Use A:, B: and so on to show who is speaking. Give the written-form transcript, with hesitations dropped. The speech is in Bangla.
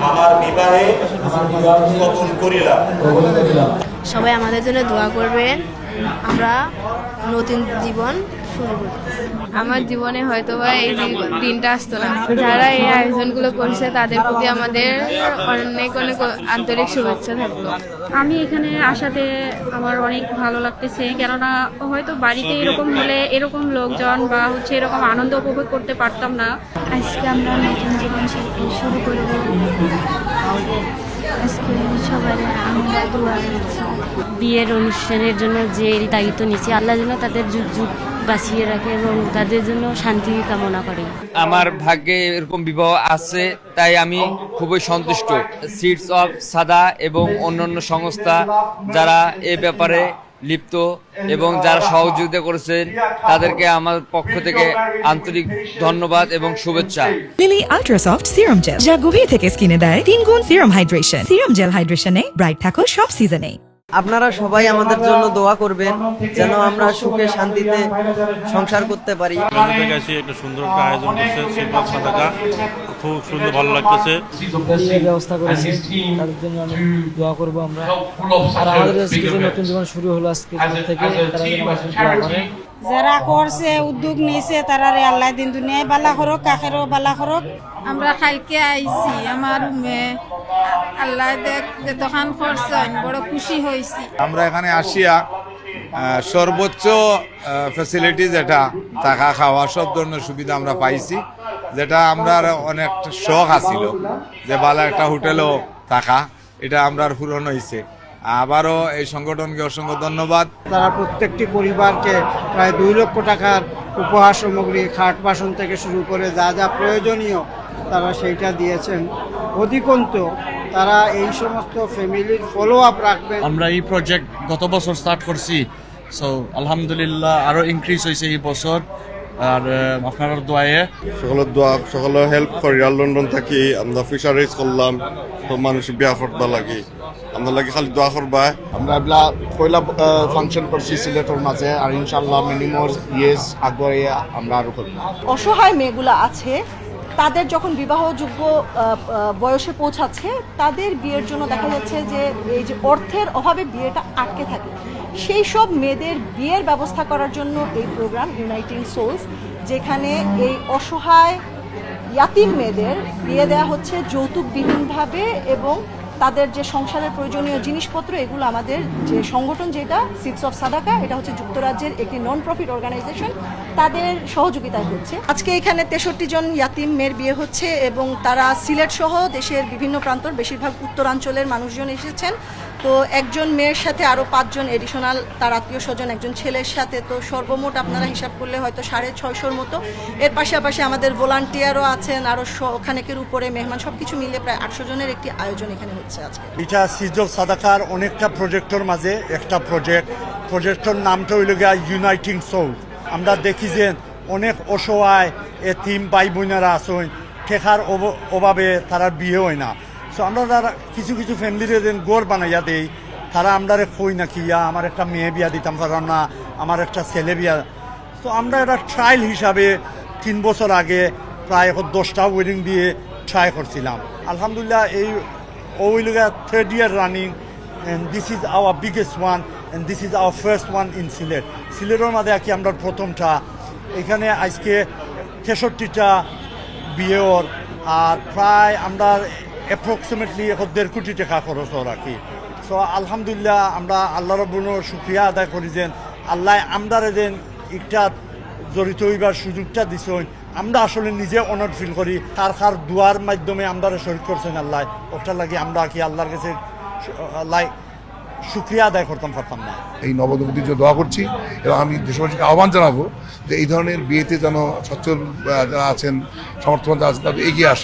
A: আমার বিবাহে কবুল করিলাম।
B: সবাই আমাদের জন্য দোয়া করবেন, আমরা নতুন জীবন শুরু করব।
C: আমার জীবনে হয়তোবা এই দিনটা আসতো না। যারা এই আয়োজনগুলো করছে তাদের প্রতি আমাদের অনেক অনেক আন্তরিক শুভেচ্ছা থাকলো।
D: আমি এখানে আসাতে আমার অনেক ভালো লাগতেছে, কেননা হয়তো বাড়িতে এরকম হলে এরকম লোকজন বা এরকম আনন্দ উপভোগ করতে পারতাম না।
B: আজকে আমরা নতুন জীবন শুরু করব। আজকে সবাই আমরা দোয়া করছি।
E: বিয়ের অনুষ্ঠানের জন্য যে দায়িত্ব নিচ্ছি, আল্লাহ যেন তাদের যুগ যুগ বাঁচিয়ে রাখে এবং তাদের জন্য শান্তি কামনা করে।
F: আমার ভাগ্যে এরকম বিবাহ আছে, তাই আমি খুবই সন্তুষ্ট। সিডস অফ সাদা এবং অন্যান্য সংস্থা যারা এ ব্যাপারে লিপ্ত এবং যারা সহযোগিতা করেছেন তাদেরকে আমার পক্ষ থেকে আন্তরিক ধন্যবাদ এবং শুভেচ্ছা।
G: Lily ultra soft serum gel, যা গভীর থেকে স্কিনে দেয় 3 গুণ সিরাম হাইড্রেশন। সিরাম জেল হাইড্রেশনে ব্রাইট থাকো সব সিজনে।
H: আপনারা সবাই আমাদের জন্য দোয়া করবেন যেন আমরা সুখে শান্তিতে সংসার করতে পারি।
I: আমাদের কাছে একটা সুন্দর একটা আয়োজন করছে সিডস অফ সাদাকা, খুব সুন্দর ভালো লাগতেছে।
J: ব্যবস্থা করেছে তাদের জন্য আমি দোয়া করবো আমরা, আর আমাদের আজকে যে নতুন জীবন শুরু হলো আজকে থেকে, তারা যেন আমাদের দোয়া করে।
D: যারা করছে উদ্যোগ নিয়েছে তারা আল্লাহ দিন দুনিয়ায় বালা করুক, কাকেরও বালা করুক।
C: আমরা কালকে আইছি, আমার আল্লাহ দেখ যতখান করছেন বড় খুশি হয়েছি।
A: আমরা এখানে আসিয়া সর্বোচ্চ ফ্যাসিলিটি যেটা থাকা খাওয়া সব ধরনের সুবিধা আমরা পাইছি, যেটা আমরা অনেক শখ আছিল যে ভালো একটা হোটেলও থাকা, এটা আমরা পূরণ হয়েছে। আবারও এই সংগঠনকে অসংখ্য ধন্যবাদ।
J: তারা প্রত্যেকটি পরিবারকে প্রায় 2 লক্ষ টাকার উপহার সামগ্রী, খাট বাসন থেকে শুরু করে যা যা প্রয়োজনীয় তারা সেইটা দিয়েছেন। অধিকন্তু তারা এই সমস্ত ফ্যামিলির ফলো আপ রাখবেন।
I: আমরা এই প্রজেক্ট গত বছর স্টার্ট করছি, সো আলহামদুলিল্লাহ আরো ইনক্রিজ হয়েছে এই বছর। আর আপনার দোয়ায়ে
K: সকলের দোয়া, সকলের হেল্প করি। আর লন্ডন থাকি আমরা ফিশারিজ করলাম, সব মানুষ বিয়া করতে লাগি, আমরা লাগি খালি দোয়া করবা। আমরা এগুলা পয়লা ফাংশন করছি সিলেটের মাঝে, আর ইনশাল্লাহ মিনিমাম ইয়েস আগে আমরা আরো করবো।
D: অসহায় মেয়েগুলো আছে, তাদের যখন বিবাহযোগ্য বয়সে পৌঁছাচ্ছে, তাদের বিয়ের জন্য দেখা যাচ্ছে যে এই যে অর্থের অভাবে বিয়েটা আটকে থাকে, সেই সব মেয়েদের বিয়ের ব্যবস্থা করার জন্য এই প্রোগ্রাম ইউনাইটিং সোলস, যেখানে এই অসহায় ইয়াতিম মেয়েদের বিয়ে দেওয়া হচ্ছে যৌতুকবিহীনভাবে, এবং তাদের যে সংসারের প্রয়োজনীয় জিনিসপত্র এগুলো আমাদের যে সংগঠন যেটা সিডস অফ সাদাকা, এটা হচ্ছে যুক্তরাজ্যের একটি নন প্রফিট অর্গানাইজেশন, তাদের সহযোগিতায় হচ্ছে। আজকে এখানে 63 জন ইয়াতিম মেয়ের বিয়ে হচ্ছে এবং তারা সিলেট সহ দেশের বিভিন্ন প্রান্তর, বেশিরভাগ উত্তরাঞ্চলের মানুষজন এসেছেন। তো একজন মেয়ের সাথে আরও 5 জন এডিশনাল তার আত্মীয় স্বজন, একজন ছেলের সাথে, তো সর্বমোট আপনারা হিসাব করলে হয়তো 650-র মতো। এর পাশাপাশি আমাদের ভলান্টিয়ারও আছেন আরও খানেকের উপরে, মেহমান, সব কিছু মিলে প্রায় 800 জনের একটি আয়োজন এখানে হচ্ছে আজকে।
J: এটা সিডস অফ সাদাকার অনেকটা প্রজেক্টর মাঝে একটা প্রজেক্টর নামটা হইল গিয়া ইউনাইটিং সোল। আমরা দেখি যে অনেক অসহায় এতিম ভাই বোনেরা আছেন, ঠেকার অভাবে তারা বিয়ে হয় না। সো আমরা তারা কিছু কিছু ফ্যামিলির যেন গড় বানাইয়া দেই, তারা আমরা কই না কি আমার একটা মেয়ে বিয়া দিতাম পারলাম না, আমার একটা ছেলে বিয়া। তো আমরা একটা ট্রায়াল হিসাবে 3 বছর আগে প্রায় 10টা ওয়েডিং দিয়ে ট্রাই করছিলাম। আলহামদুলিল্লাহ এই ওইলগা 3rd year running, and this is our biggest one and this is our first one in Sylhet. সিলেটের মধ্যে কি আমরা প্রথমটা, এখানে আজকে 63টা বিয়ের, আর প্রায় আমরা অ্যাপ্রক্সিমেটলি 1.5 কোটি টাকা খরচ রাখি। সো আলহামদুলিল্লাহ আমরা আল্লাহ রব্বুর শুকরিয়া আদায় করি যে আল্লাহ আমরা যেন একটা জড়িত হইবার সুযোগটা দিছেন। আমরা আসলে নিজে অনার ফিল করি, কার দুয়ার মাধ্যমে আমরা শরীর করছেন আল্লাহ, ওটার লাগে আমরা কি আল্লাহর কাছে শুকরিয়া আদায় করতাম পারতাম না।
K: এই নবদম্পতির জন্য দোয়া করছি এবং আমি দেশবাসীকে আহ্বান জানাবো যে এই ধরনের বিয়েতে যেন সচ্ছল যারা আছেন, সমর্থন যারা আছেন, তাদের এগিয়ে আসে।